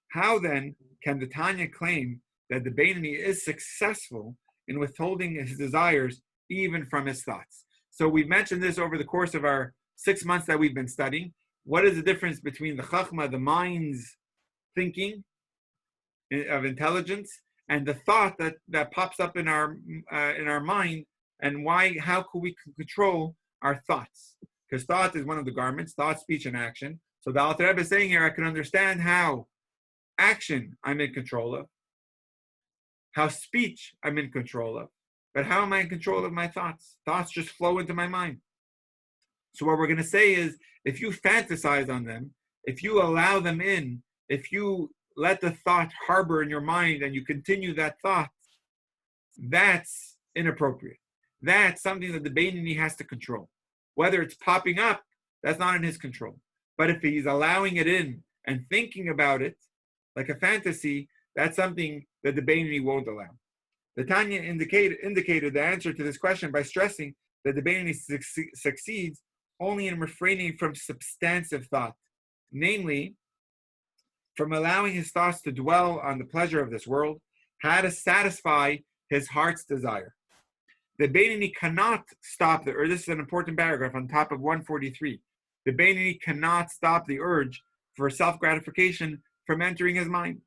How then can the Tanya claim that the Beinoni is successful in withholding his desires even from his thoughts? So we've mentioned this over the course of our 6 months that we've been studying. What is the difference between the Chachma, the mind's thinking of intelligence, and the thought that pops up in our mind, and how could we control our thoughts? Because thought is one of the garments, thought, speech, and action. So the Alter Rebbe is saying here, I can understand how action I'm in control of, how speech I'm in control of, but how am I in control of my thoughts? Thoughts just flow into my mind. So what we're going to say is, if you fantasize on them, if you allow them in, if you let the thought harbor in your mind and you continue that thought, that's inappropriate. That's something that the Beinoni has to control. Whether it's popping up, that's not in his control. But if he's allowing it in and thinking about it like a fantasy, that's something that the Beinoni won't allow. The Tanya indicated the answer to this question by stressing that the Beinoni succeeds only in refraining from substantive thought, namely, from allowing his thoughts to dwell on the pleasure of this world, how to satisfy his heart's desire. The Beinoni cannot stop this is an important paragraph on top of 143. The Beinoni cannot stop the urge for self-gratification from entering his mind.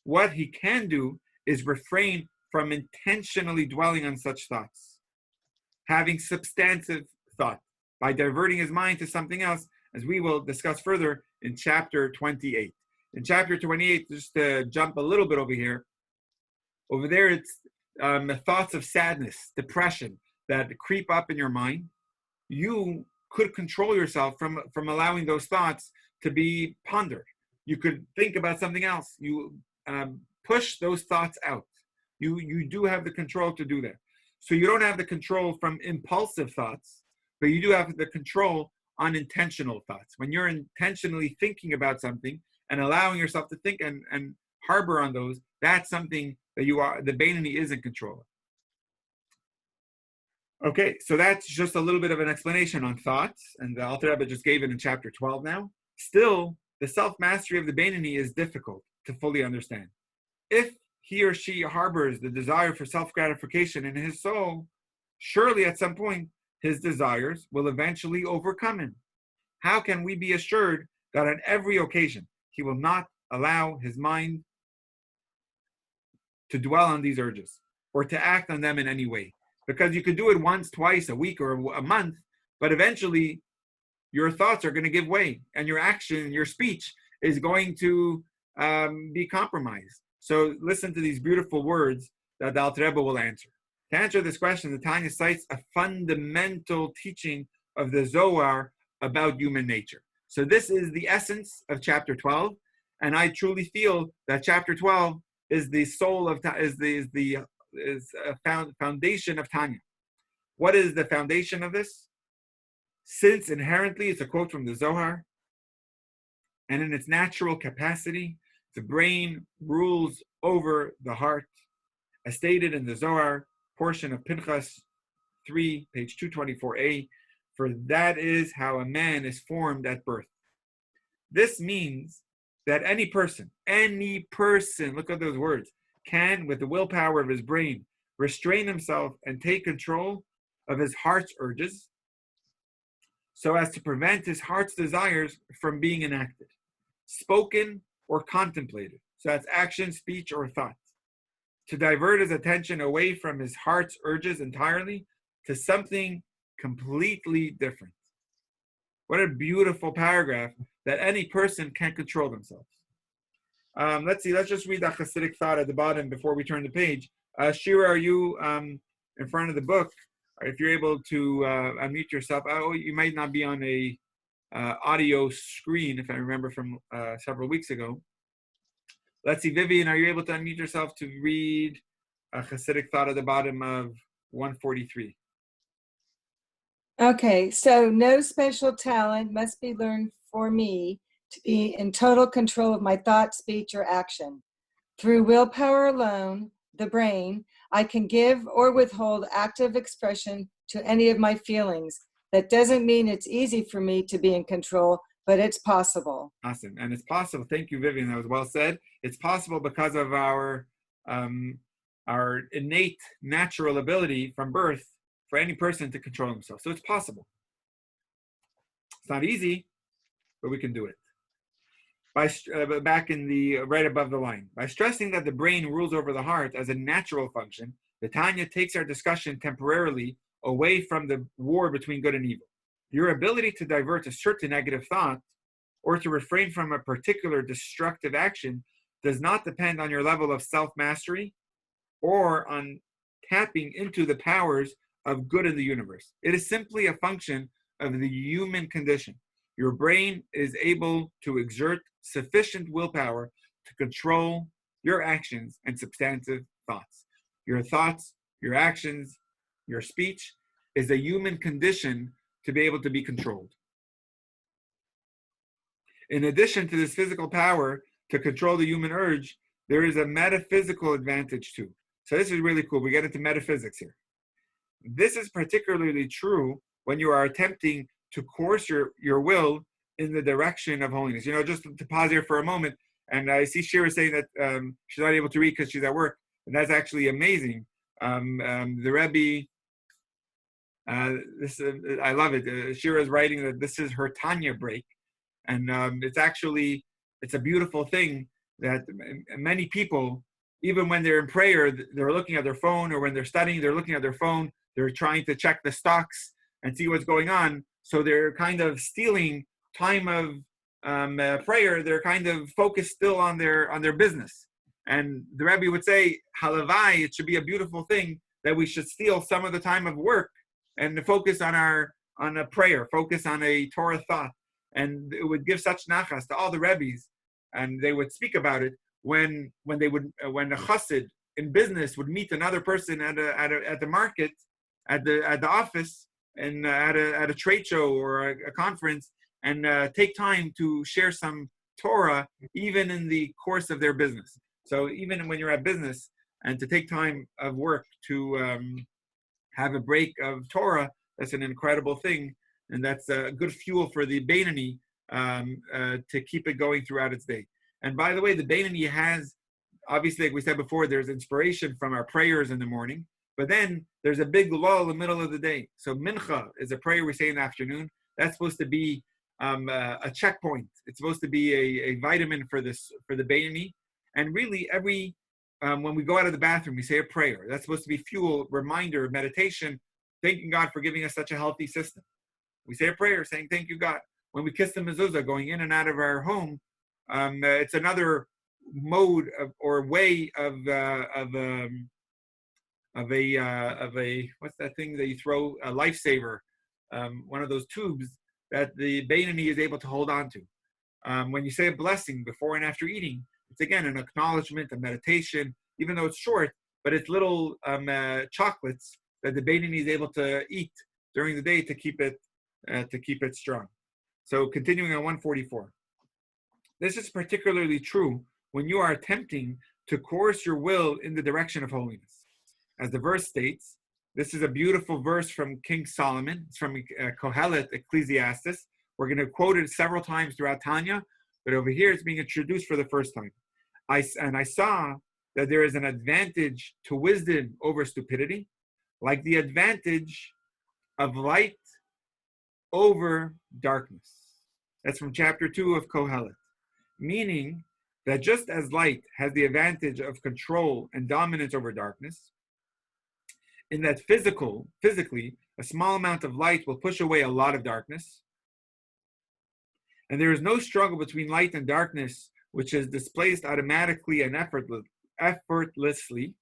What he can do is refrain from intentionally dwelling on such thoughts, having substantive thought by diverting his mind to something else, as we will discuss further in chapter 28. In chapter 28, just to jump a little bit over here, over there it's the thoughts of sadness, depression that creep up in your mind. You could control yourself from allowing those thoughts to be pondered. You could think about something else. You push those thoughts out. You do have the control to do that. So you don't have the control from impulsive thoughts, but you do have the control on intentional thoughts. When you're intentionally thinking about something and allowing yourself to think and harbor on those, that's something that the Beinoni is in control of. Okay, so that's just a little bit of an explanation on thoughts, and the Alter Rebbe just gave it in chapter 12 now. Still, the self-mastery of the Beinoni is difficult to fully understand. If he or she harbors the desire for self-gratification in his soul, surely at some point his desires will eventually overcome him. How can we be assured that on every occasion he will not allow his mind to dwell on these urges or to act on them in any way? Because you could do it once, twice, a week, or a month, but eventually your thoughts are going to give way and your action, your speech is going to be compromised. So listen to these beautiful words that the Alter Rebbe will answer. To answer this question, the Tanya cites a fundamental teaching of the Zohar about human nature. So this is the essence of chapter 12, and I truly feel that chapter 12 is the soul of foundation of Tanya. What is the foundation of this? Since inherently, it's a quote from the Zohar, and in its natural capacity, the brain rules over the heart, as stated in the Zohar portion of Pinchas 3, page 224a, for that is how a man is formed at birth. This means that any person, look at those words, can, with the willpower of his brain, restrain himself and take control of his heart's urges so as to prevent his heart's desires from being enacted, spoken or contemplated. So that's action, speech, or thought. To divert his attention away from his heart's urges entirely to something completely different. What a beautiful paragraph that any person can control themselves. Let's see, let's just read that Hasidic thought at the bottom before we turn the page. Shira, are you in front of the book? If you're able to unmute yourself. Oh, you might not be on a audio screen, if I remember from several weeks ago. Let's see, Vivian, are you able to unmute yourself to read a Hasidic thought at the bottom of 143? Okay, so no special talent must be learned for me to be in total control of my thought, speech, or action. Through willpower alone, the brain, I can give or withhold active expression to any of my feelings. That doesn't mean it's easy for me to be in control, but it's possible. Awesome. And it's possible. Thank you, Vivian. That was well said. It's possible because of our innate natural ability from birth for any person to control himself. So it's possible. It's not easy, but we can do it. Back in the right above the line, by stressing that the brain rules over the heart as a natural function, the Tanya takes our discussion temporarily away from the war between good and evil. Your ability to divert a certain negative thought or to refrain from a particular destructive action does not depend on your level of self-mastery or on tapping into the powers of good in the universe. It is simply a function of the human condition. Your brain is able to exert sufficient willpower to control your actions and substantive thoughts. Your thoughts your actions, your speech is a human condition to be able to be controlled. In addition to this physical power to control the human urge, there is a metaphysical advantage too. So this is really cool. We get into metaphysics here. This is particularly true when you are attempting to course your will in the direction of holiness. Just to pause here for a moment, and I see Shira saying that she's not able to read because she's at work, and that's actually amazing. The Rebbe, I love it. Shira is writing that this is her Tanya break, and it's a beautiful thing that many people, even when they're in prayer, they're looking at their phone, or when they're studying, they're looking at their phone. They're trying to check the stocks and see what's going on. So they're kind of stealing time of prayer. They're kind of focused still on their business. And the Rebbe would say, halavai, it should be a beautiful thing that we should steal some of the time of work and focus on a prayer, focus on a Torah thought. And it would give such nachas to all the Rebbes, and they would speak about it when a chassid in business would meet another person at the market, at the office, and at a trade show or a conference, and take time to share some Torah, even in the course of their business. So even when you're at business, and to take time of work to have a break of Torah, that's an incredible thing, and that's a good fuel for the Beinoni to keep it going throughout its day. And by the way, the Beinoni has, obviously, like we said before, there's inspiration from our prayers in the morning, but then there's a big lull in the middle of the day. So mincha is a prayer we say in the afternoon. That's supposed to be a checkpoint. It's supposed to be a vitamin for the Beinoni. And really, when we go out of the bathroom, we say a prayer. That's supposed to be fuel, reminder, meditation, thanking God for giving us such a healthy system. We say a prayer saying, thank you, God. When we kiss the mezuzah, going in and out of our home, it's another mode or way of a what's that thing that you throw, a lifesaver, one of those tubes that the Beinoni is able to hold on to. When you say a blessing before and after eating, it's again an acknowledgement, a meditation, even though it's short, but it's little chocolates that the Beinoni is able to eat during the day to keep it strong. So continuing on 144. This is particularly true when you are attempting to course your will in the direction of holiness. As the verse states, this is a beautiful verse from King Solomon. It's from Kohelet, Ecclesiastes. We're going to quote it several times throughout Tanya, but over here it's being introduced for the first time. I saw that there is an advantage to wisdom over stupidity, like the advantage of light over darkness. That's from chapter 2 of Kohelet. Meaning that just as light has the advantage of control and dominance over darkness, in that physically, a small amount of light will push away a lot of darkness, and there is no struggle between light and darkness which is displaced automatically and effortlessly.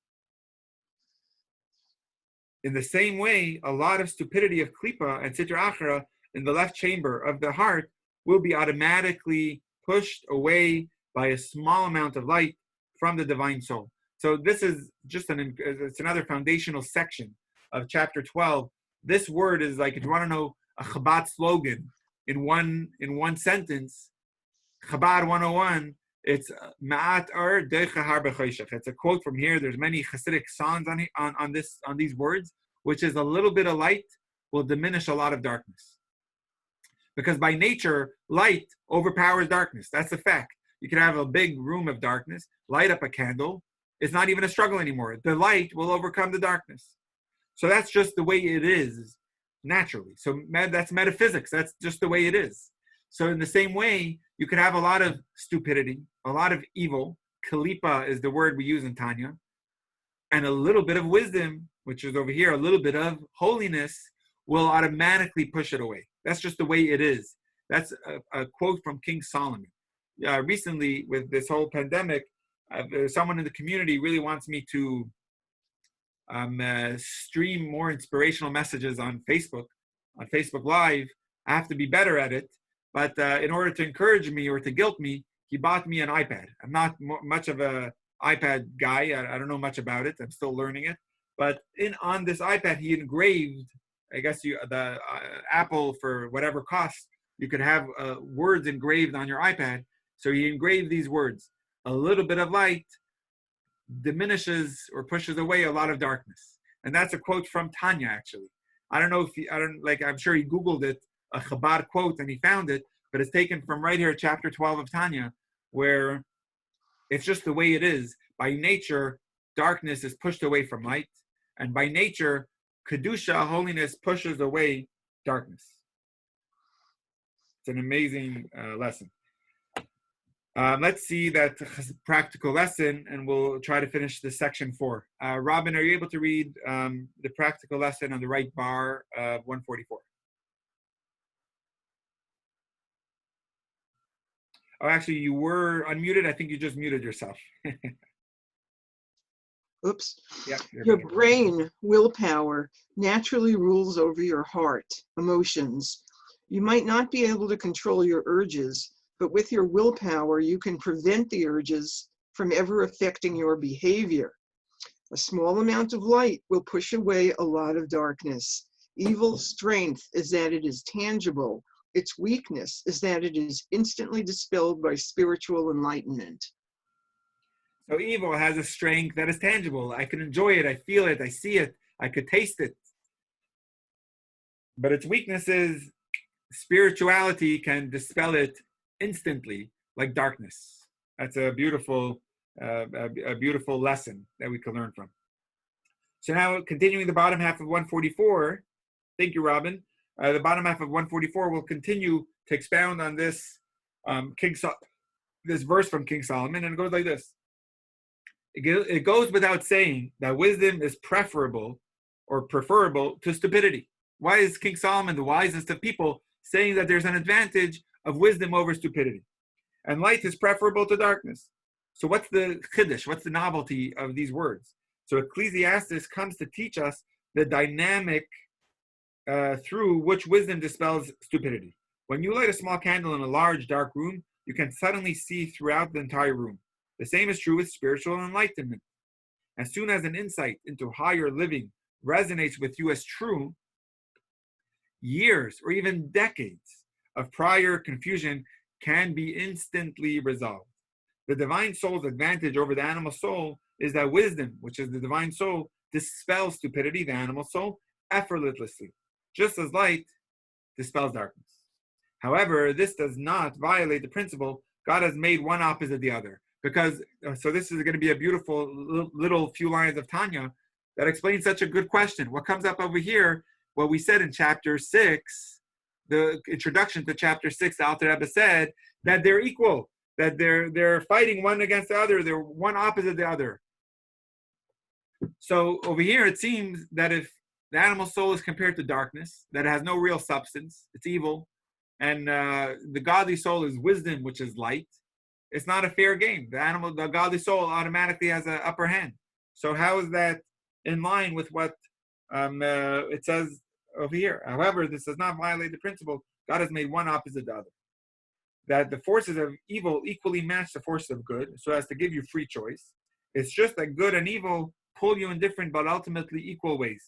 In the same way, a lot of stupidity of klipa and sitra achra in the left chamber of the heart will be automatically pushed away by a small amount of light from the divine soul. So this is just it's another foundational section of chapter 12. This word is like, if you want to know a Chabad slogan in one sentence, Chabad 101, it's Ma'at Ar Deicha Har B'Choshech. It's a quote from here. There's many Hasidic songs on these words, which is a little bit of light will diminish a lot of darkness. Because by nature, light overpowers darkness. That's a fact. You can have a big room of darkness, light up a candle. It's not even a struggle anymore. The light will overcome the darkness. So that's just the way it is naturally. So that's metaphysics. That's just the way it is. So in the same way, you could have a lot of stupidity, a lot of evil. Kalipa is the word we use in Tanya. And a little bit of wisdom, which is over here, a little bit of holiness, will automatically push it away. That's just the way it is. That's a quote from King Solomon. Recently, with this whole pandemic, someone in the community really wants me to stream more inspirational messages on Facebook Live. I have to be better at it. But in order to encourage me or to guilt me, he bought me an iPad. I'm not much of an iPad guy. I don't know much about it. I'm still learning it. But on this iPad, he engraved, I guess the Apple, for whatever cost, you could have words engraved on your iPad. So he engraved these words: a little bit of light diminishes or pushes away a lot of darkness. And that's a quote from Tanya, actually. I don't know if I'm sure he Googled it, a Chabad quote, and he found it, but it's taken from right here, chapter 12 of Tanya, where it's just the way it is. By nature, darkness is pushed away from light, and by nature, Kedusha, holiness, pushes away darkness. It's an amazing lesson. Let's see that practical lesson, and we'll try to finish this section 4. Robin, are you able to read the practical lesson on the right bar of 144? Oh, actually, you were unmuted. I think you just muted yourself. Oops. Yeah, Your brain, willpower, naturally rules over your heart, emotions. You might not be able to control your urges, but with your willpower, you can prevent the urges from ever affecting your behavior. A small amount of light will push away a lot of darkness. Evil's strength is that it is tangible. Its weakness is that it is instantly dispelled by spiritual enlightenment. So evil has a strength that is tangible. I can enjoy it. I feel it. I see it. I could taste it. But its weakness is spirituality can dispel it instantly, like darkness. That's a beautiful lesson that we can learn from. So now, continuing the bottom half of 144. Thank you, Robin. The bottom half of 144 will continue to expound on this this verse from King Solomon, and it goes like this. It goes without saying that wisdom is preferable to stupidity. Why is King Solomon, the wisest of people, saying that there's an advantage of wisdom over stupidity? And light is preferable to darkness. So what's the chiddush? What's the novelty of these words? So Ecclesiastes comes to teach us the dynamic through which wisdom dispels stupidity. When you light a small candle in a large, dark room, you can suddenly see throughout the entire room. The same is true with spiritual enlightenment. As soon as an insight into higher living resonates with you as true, years or even decades of prior confusion can be instantly resolved. The divine soul's advantage over the animal soul is that wisdom, which is the divine soul, dispels stupidity, the animal soul, effortlessly, just as light dispels darkness. However, this does not violate the principle God has made one opposite the other. Because, so this is going to be a beautiful little few lines of Tanya that explains such a good question. What comes up over here, what we said in chapter 6, the introduction to chapter 6, the Alter Rebbe said that they're equal, that they're fighting one against the other, they're one opposite the other. So over here, it seems that if the animal soul is compared to darkness, that it has no real substance, it's evil, and the godly soul is wisdom, which is light, it's not a fair game. The godly soul automatically has an upper hand. So how is that in line with what it says over here? However, this does not violate the principle. God has made one opposite the other. That the forces of evil equally match the forces of good, so as to give you free choice. It's just that good and evil pull you in different but ultimately equal ways.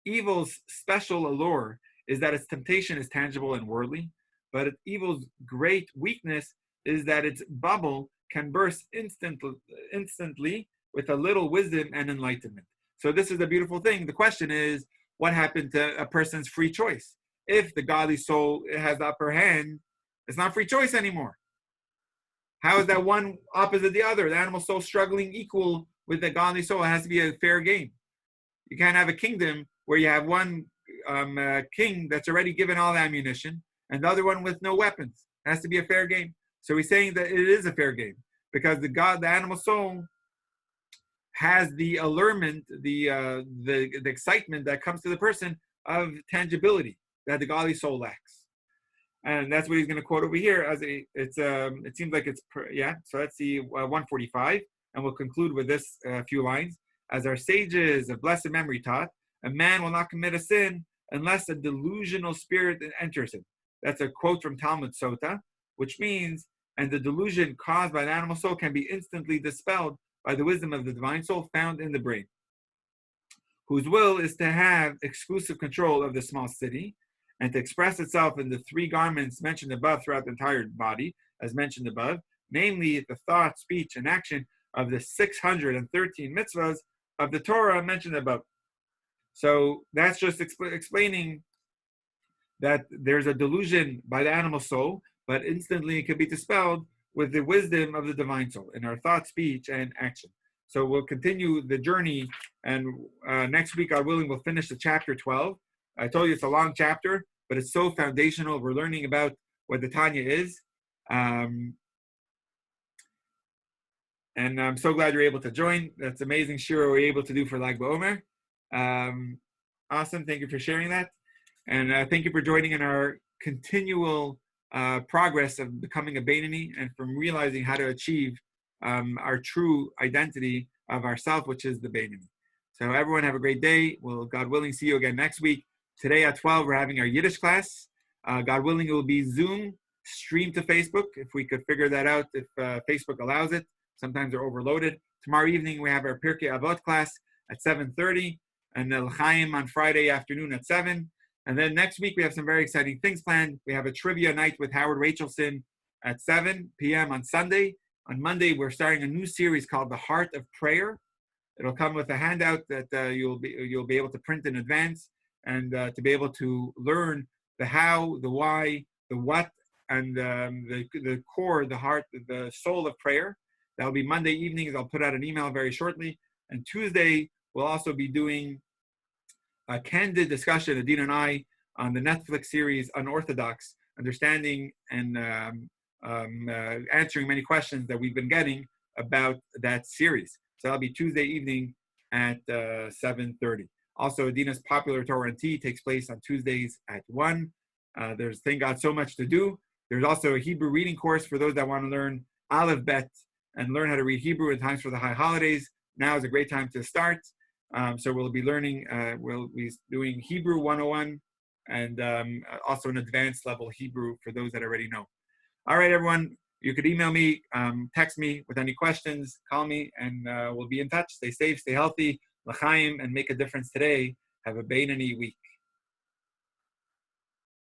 Evil's special allure is that its temptation is tangible and worldly, but evil's great weakness is that its bubble can burst instantly with a little wisdom and enlightenment. So this is a beautiful thing. The question is, what happened to a person's free choice? If the godly soul has the upper hand, it's not free choice anymore. How is that one opposite the other? The animal soul struggling equal with the godly soul. It has to be a fair game. You can't have a kingdom where you have one king that's already given all the ammunition and the other one with no weapons. It has to be a fair game. So he's saying that it is a fair game because the animal soul has the allurement, the excitement that comes to the person of tangibility that the godly soul lacks, and that's what he's going to quote over here. It seems like it's So let's see 145, and we'll conclude with this few lines. As our sages of blessed memory taught, a man will not commit a sin unless a delusional spirit enters him. That's a quote from Talmud Sota, which means, and the delusion caused by the animal soul can be instantly dispelled by the wisdom of the divine soul found in the brain. whose will is to have exclusive control of the small city and to express itself in the 3 garments mentioned above throughout the entire body, as mentioned above, namely the thought, speech, and action of the 613 mitzvahs of the Torah mentioned above. So that's just explaining that there's a delusion by the animal soul, but instantly it can be dispelled with the wisdom of the divine soul in our thought, speech, and action. So we'll continue the journey, and next week, God willing, we'll finish the chapter 12. I told you it's a long chapter, but it's so foundational. We're learning about what the Tanya is. And I'm so glad you're able to join. That's amazing shira we're able to do for Lag BaOmer. Awesome. Thank you for sharing that. And thank you for joining in our continual progress of becoming a Beinoni and from realizing how to achieve our true identity of ourself, which is the Beinoni. So everyone have a great day. We'll, God willing, see you again next week. Today at 12, we're having our Yiddish class. God willing, it will be Zoom, streamed to Facebook, if we could figure that out, if Facebook allows it. Sometimes they're overloaded. Tomorrow evening, we have our Pirkei Avot class at 7:30, and the L'chaim on Friday afternoon at 7. And then next week, we have some very exciting things planned. We have a trivia night with Howard Rachelson at 7 p.m. on Sunday. On Monday, we're starting a new series called The Heart of Prayer. It'll come with a handout that you'll be able to print in advance and to be able to learn the how, the why, the what, and the core, the heart, the soul of prayer. That'll be Monday evenings. I'll put out an email very shortly. And Tuesday, we'll also be doing a candid discussion, Adina and I, on the Netflix series Unorthodox, understanding and answering many questions that we've been getting about that series. So that'll be Tuesday evening at 7:30. Also, Adina's Popular Torah and Tea takes place on Tuesdays at 1. There's, thank God, so much to do. There's also a Hebrew reading course for those that want to learn Aleph Bet and learn how to read Hebrew in times for the high holidays. Now is a great time to start. So we'll be learning, we'll be doing Hebrew 101 and also an advanced level Hebrew for those that already know. All right, everyone, you could email me, text me with any questions, call me, and we'll be in touch. Stay safe, stay healthy, l'chaim, and make a difference today. Have a Beinoni week.